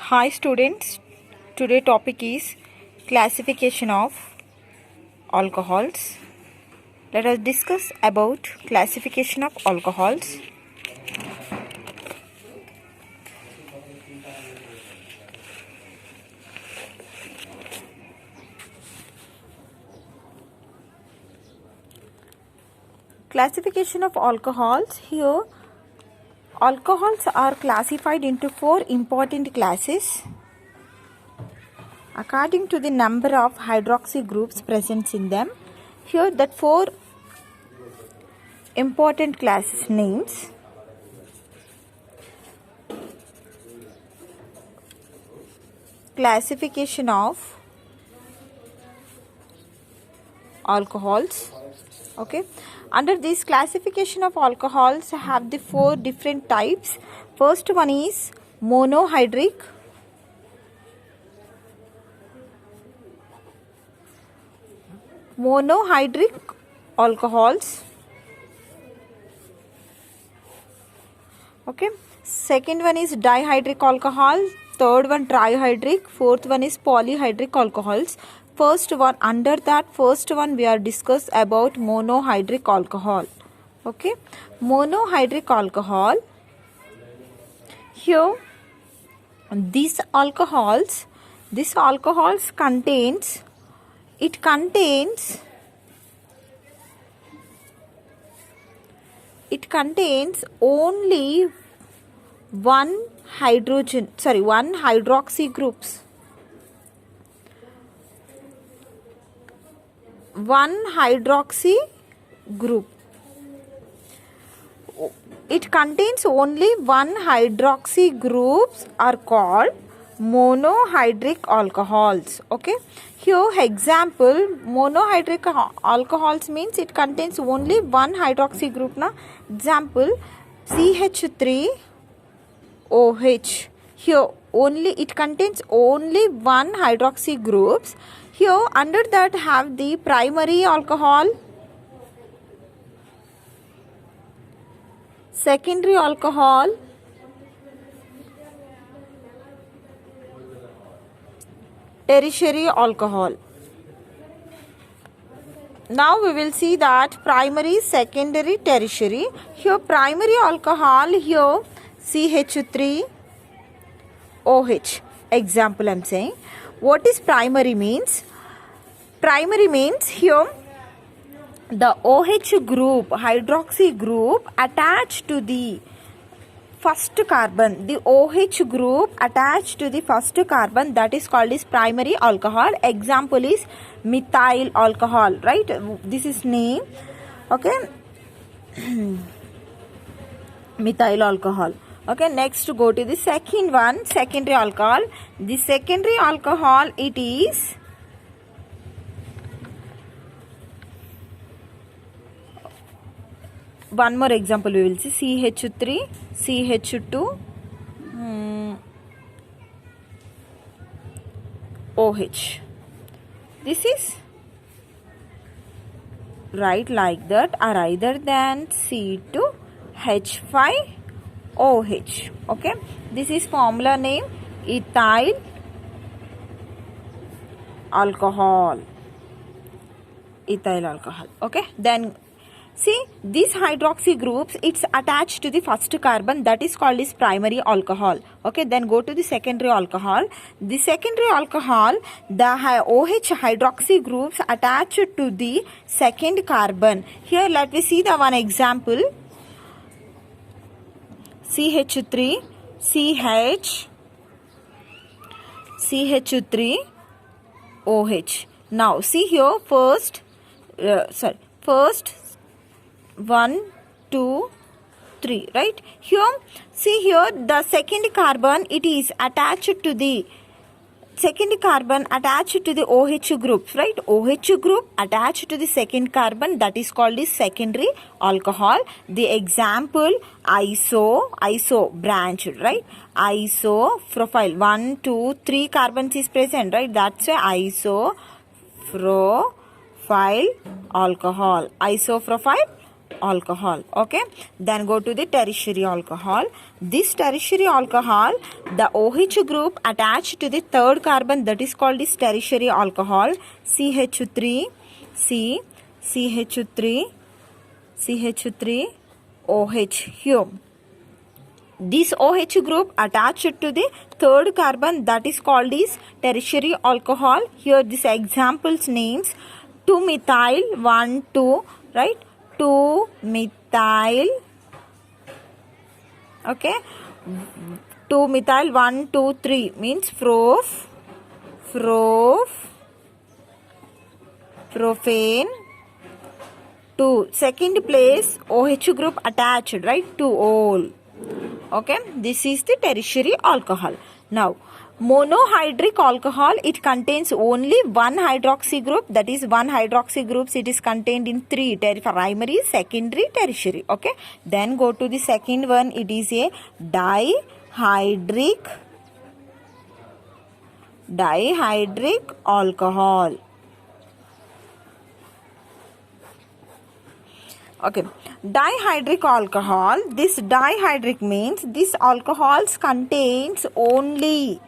Hi students, today topic is classification of alcohols. Let us discuss about classification of alcohols. Classification of alcohols. Here alcohols are classified into four important classes according to the number of hydroxy groups present in them. Here that four important classes names. Classification of alcohols. Okay, under this classification of alcohols have the four different types. First one is monohydric, alcohols. Okay, second one is dihydric alcohol, third one trihydric, fourth one is polyhydric alcohols. First one, under that first one we are discuss about monohydric alcohol. Okay, monohydric alcohol. Here these alcohols contains only one hydroxy groups. One hydroxy group. It contains only one hydroxy groups are called monohydric alcohols. Okay, here example, monohydric alcohols means it contains only one hydroxy group. Na example, CH3OH. Here only it contains only one hydroxy groups. Here under that have the primary alcohol, secondary alcohol, tertiary alcohol. Now we will see that primary, secondary, tertiary. Here primary alcohol, here CH3OH. Example I am saying. What is primary means? Primary means here the OH group, hydroxy group attached to the first carbon. The OH group attached to the first carbon, that is called as primary alcohol. Example is methyl alcohol, right? This is name. Okay. Methyl alcohol. Okay, next go to the second one, secondary alcohol. The secondary alcohol, it is one more example we will see, CH3, CH2, OH. This is write like that, or either than C2H5OH. Okay, this is formula name ethyl alcohol. Ethyl alcohol. Okay, then see these hydroxy groups, it's attached to the first carbon, that is called as primary alcohol. Okay, then go to the secondary alcohol. The secondary alcohol, the OH hydroxy groups attached to the second carbon. Here let me see the one example. CH3, CH3OH. Now see here first 1, 2, 3, right? Here see here the second carbon, it is attached to the second carbon attached to the OH group, right? OH group attached to the second carbon, that is called as secondary alcohol. The example iso branched, right? Isopropyl, 1, 2, 3 carbons is present, right? That's why isopropyl alcohol. Isopropyl alcohol. Okay, then go to the tertiary alcohol. This tertiary alcohol, the OH group attached to the third carbon, that is called this tertiary alcohol. CH3, C, CH3, CH3, OH here. This OH group attached to the third carbon, that is called is tertiary alcohol. Here this examples names 2-methyl 1,2, right? 2-methyl, okay, 2-methyl 1,2,3 means propane. 2 second place OH group attached, right, to all. Okay, this is the tertiary alcohol. Now monohydric alcohol, it contains only one hydroxy group, that is one hydroxy groups, it is contained in 3 primary, secondary, tertiary. Okay, then go to the second one, it is a dihydric alcohol. Okay, dihydric alcohol, this dihydric means this alcohols contains only,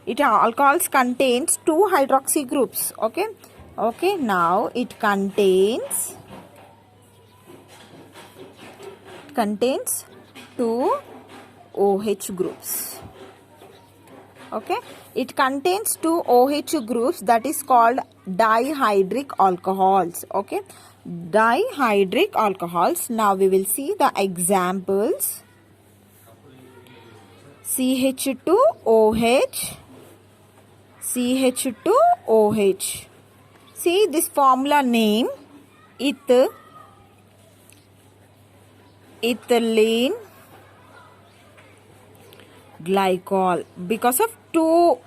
alcohols contains 2 hydroxy groups. Okay, okay, now it contains 2 OH groups. Okay, it contains 2 OH groups, that is called dihydric alcohols. Okay, dihydric alcohols. Now we will see the examples. CH2OH, CH2OH. See this formula name, ethylene glycol. Because of 2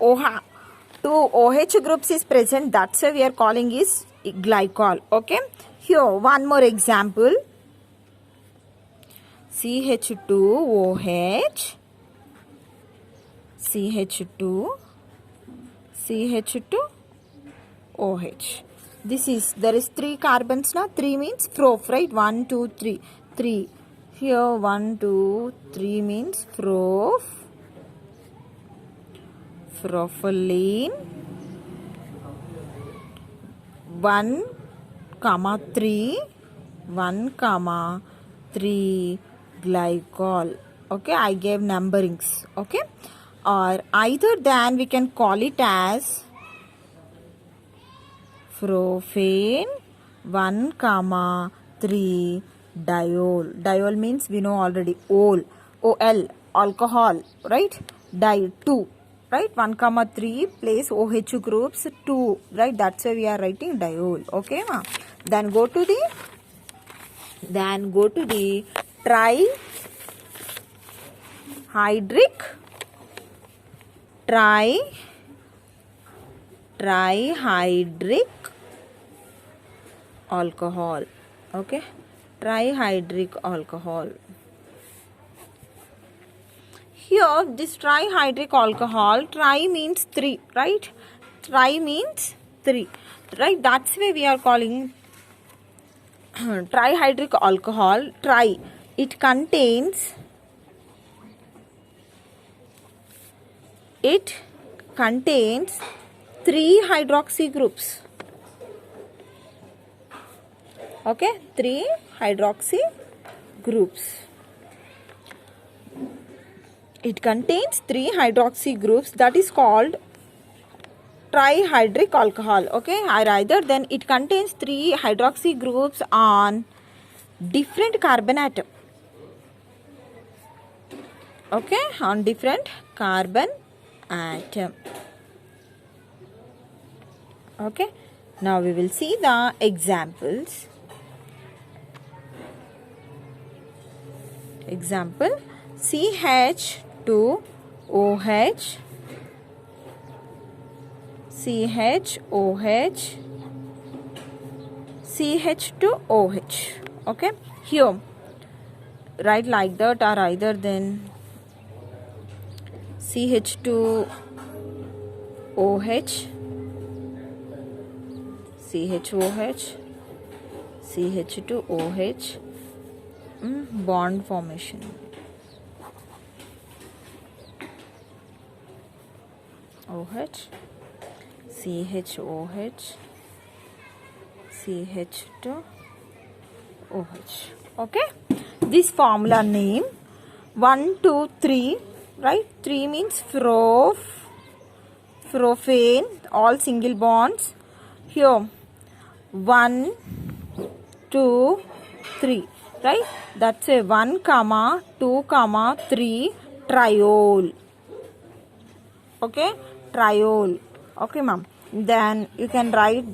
OH groups is present, that's why we are calling is glycol. Okay, here one more example. CH2OH, CH2OH. This is, there is 3 carbons now, 3 means prop, right? 1, 2, 3, 3. Here 1, 2, 3 means propylene. 1, 3 glycol. Okay, I gave numberings. Okay, or either than we can call it as propane 1, 3 diol. Diol means we know already, ol, alcohol, right? 2, right? 1, 3 place OH groups 2, right? That's why we are writing diol. Okay, ma. Then go to the trihydric alcohol. Okay, trihydric alcohol. Here this trihydric alcohol, tri means 3, right? Tri means 3, right? That's why we are calling trihydric alcohol. Tri, it contains 3 hydroxy groups. Okay, 3 hydroxy groups. It contains 3 hydroxy groups, that is called trihydric alcohol. Okay, or either then it contains 3 hydroxy groups on different carbon atom. Okay, on different carbon atom. Okay, now we will see the examples. Example, CH2OH, CH2OH. Okay, here write like that, or either then CH2OH, CH2OH, bond formation. OH, CHOH, CH2, OH. Okay, this formula name 1, 2, 3, right? 3 means profane, all single bonds. Here 1, 2, 3, right? That's a 1, 2, 3 triol. Okay, triol. Okay, ma'am. Then you can write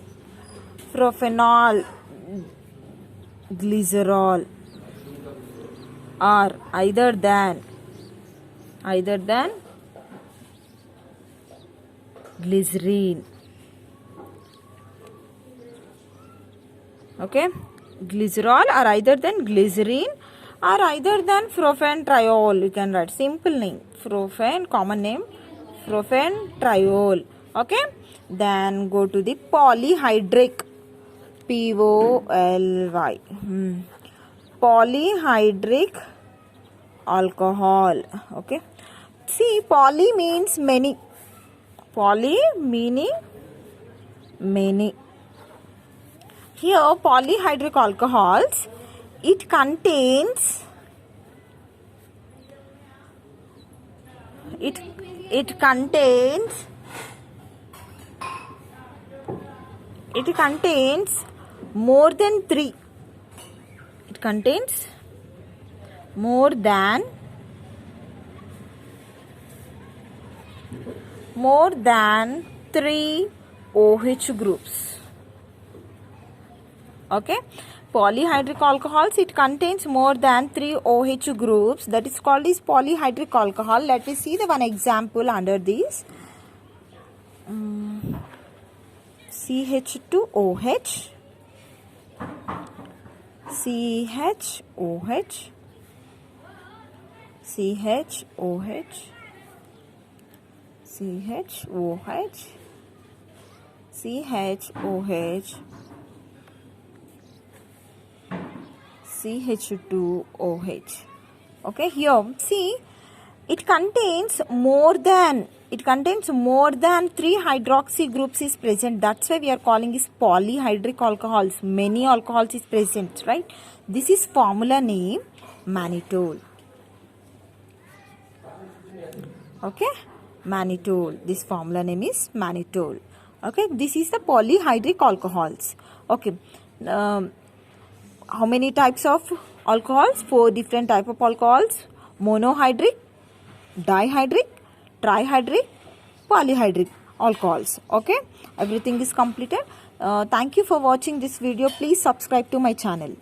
prophenol, glycerol, or either than glycerine. Okay, glycerol or either than glycerine or either than propanediol. You can write simple name, propan, common name, propanediol. Okay, then go to the polyhydric, POLY, polyhydric alcohol. Okay, see, poly means many, poly meaning many. Here polyhydric alcohols, it contains more than 3. It contains more than 3 OH groups. Okay, polyhydric alcohols, it contains more than 3 OH groups, that is called as polyhydric alcohol. Let me see the one example under this. CH2OH, CHOH, CHOH, CHOH, CHOH, CH2OH. Okay, here see, it contains more than 3 hydroxy groups is present. That's why we are calling this polyhydric alcohols. Many alcohols is present, right? This is formula name mannitol. Okay, mannitol. This formula name is mannitol. Okay, this is the polyhydric alcohols. Okay, how many types of alcohols? 4 different type of alcohols: monohydric, dihydric, trihydric, polyhydric alcohols. Okay, everything is completed. Thank you for watching this video. Please subscribe to my channel.